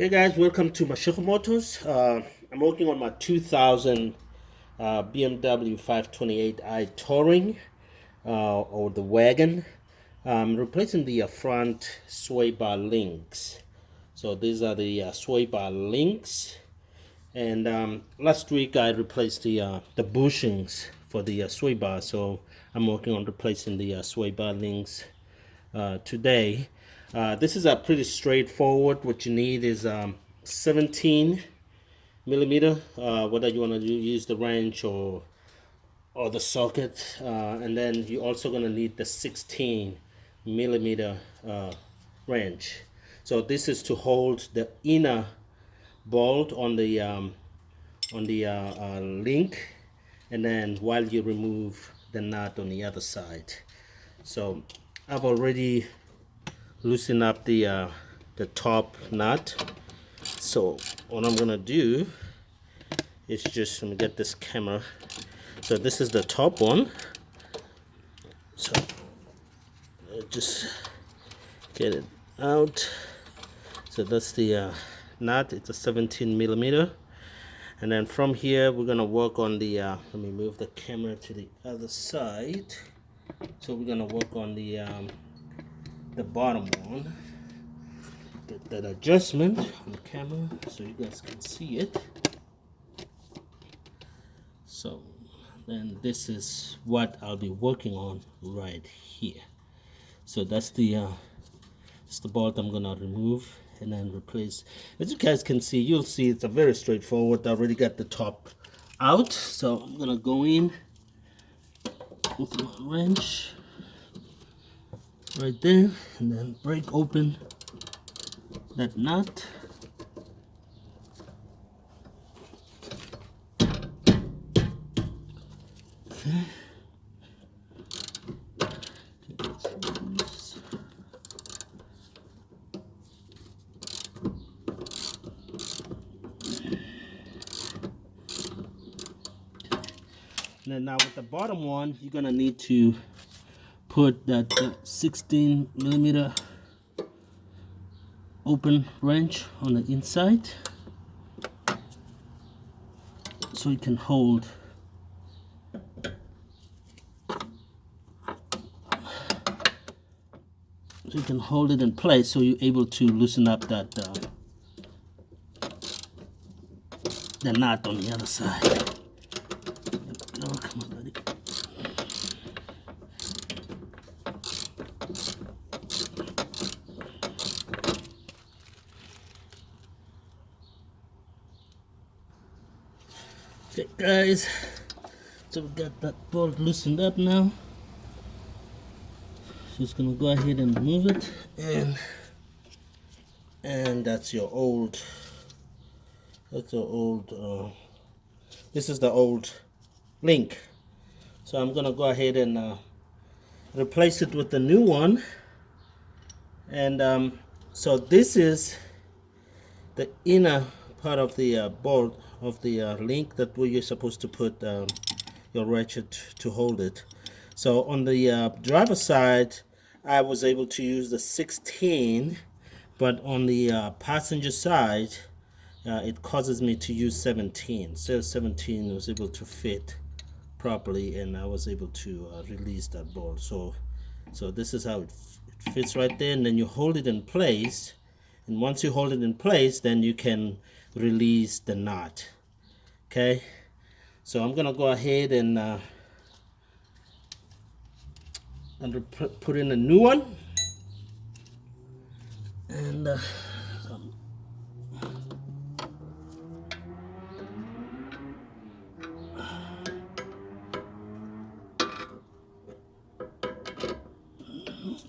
Hey guys, welcome to Mashiko Motors. I'm working on my 2000 BMW 528i Touring or the wagon. I'm replacing the front sway bar links. So these are the sway bar links. And last week I replaced the bushings for the sway bar. So I'm working on replacing the sway bar links today. This is a pretty straightforward. What you need is 17 millimeter, whether you want to use the wrench or the socket, and then you're also going to need the 16 millimeter wrench. So this is to hold the inner bolt on the link, and then while you remove the nut on the other side. So I've already loosened up the top nut. So what I'm gonna do is just, let me get this camera. So this is the top one. So just get it out. So that's the nut. It's a 17 millimeter. And then from here we're gonna work on the let me move the camera to the other side. So we're gonna work on the bottom one. Get that adjustment on the camera so you guys can see it. So then this is what I'll be working on right here. So that's the bolt I'm gonna remove and then replace. As you guys can see, you'll see it's a very straightforward. I already got the top out, so I'm gonna go in with my wrench right there and then break open that nut. Okay. And then now with the bottom one, you're gonna need to put that 16 millimeter open wrench on the inside so it can hold it in place, so you're able to loosen up that the nut on the other side. There we go. Come on, buddy. Okay guys, so we got that bolt loosened up now. Just gonna go ahead and remove it, and that's your old, this is the old link. So I'm gonna go ahead and replace it with the new one. And so this is the inner part of the bolt of the link that where you're supposed to put your ratchet to hold it. So on the driver's side, I was able to use the 16, but on the passenger side, it causes me to use 17. So 17 was able to fit properly, and I was able to release that bolt. So this is how it fits right there, and then you hold it in place. And once you hold it in place, then you can release the knot. Okay, so I'm gonna go ahead and put in a new one, and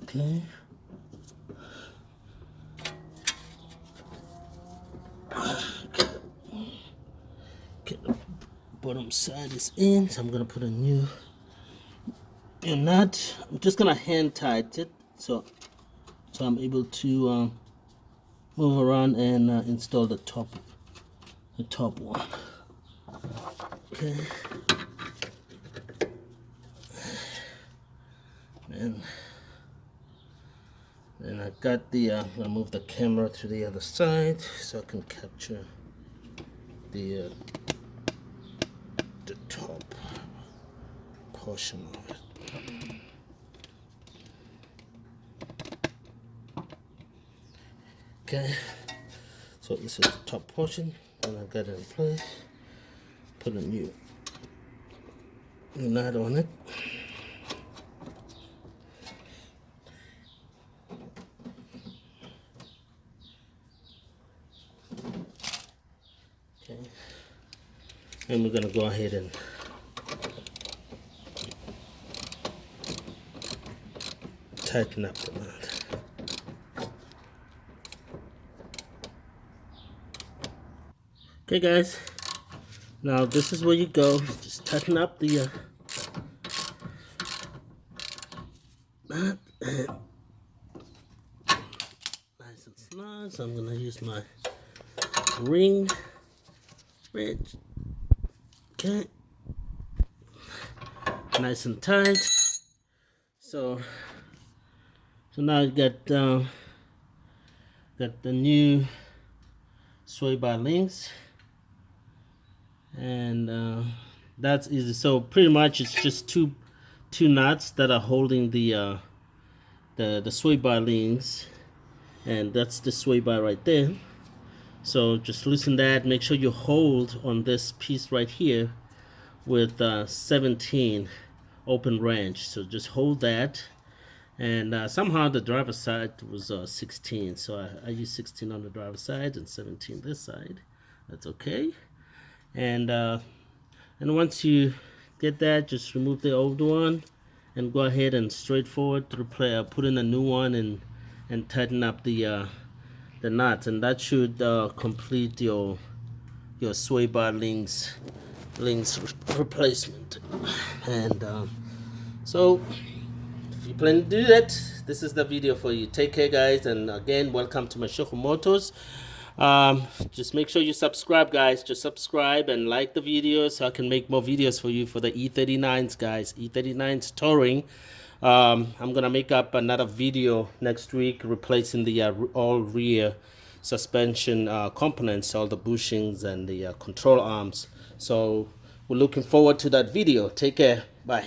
okay. Okay, the bottom side is in, so I'm gonna put a new nut. I'm just gonna hand tight it so I'm able to move around and install the top one. Okay, and And I got the, I'll move the camera to the other side so I can capture the top portion of it. Okay, so this is the top portion, and I got it in place. Put a new nut on it. Okay, and we're gonna go ahead and tighten up the nut. Okay guys, now this is where you go. Just tighten up the nut. Nice and snug. So I'm gonna use my ring wrench. Okay, nice and tight. So now you got the new sway bar links, and that's easy. So pretty much it's just two nuts that are holding the sway bar links, and that's the sway bar right there. So just loosen that. Make sure you hold on this piece right here with 17 open wrench. So just hold that, and somehow the driver's side was 16, so I used 16 on the driver's side and 17 this side. That's okay. And once you get that, just remove the old one and go ahead and straightforward to put in a new one and tighten up the nuts, and that should complete your sway bar links replacement. And so if you plan to do that, this is the video for you. Take care guys, and again, welcome to Mashoku Motors. Just make sure you subscribe guys. Just subscribe and like the video so I can make more videos for you for the E39s guys. E39s touring. I'm gonna make up another video next week replacing the all rear suspension components, all the bushings and the control arms. So we're looking forward to that video. Take care. Bye.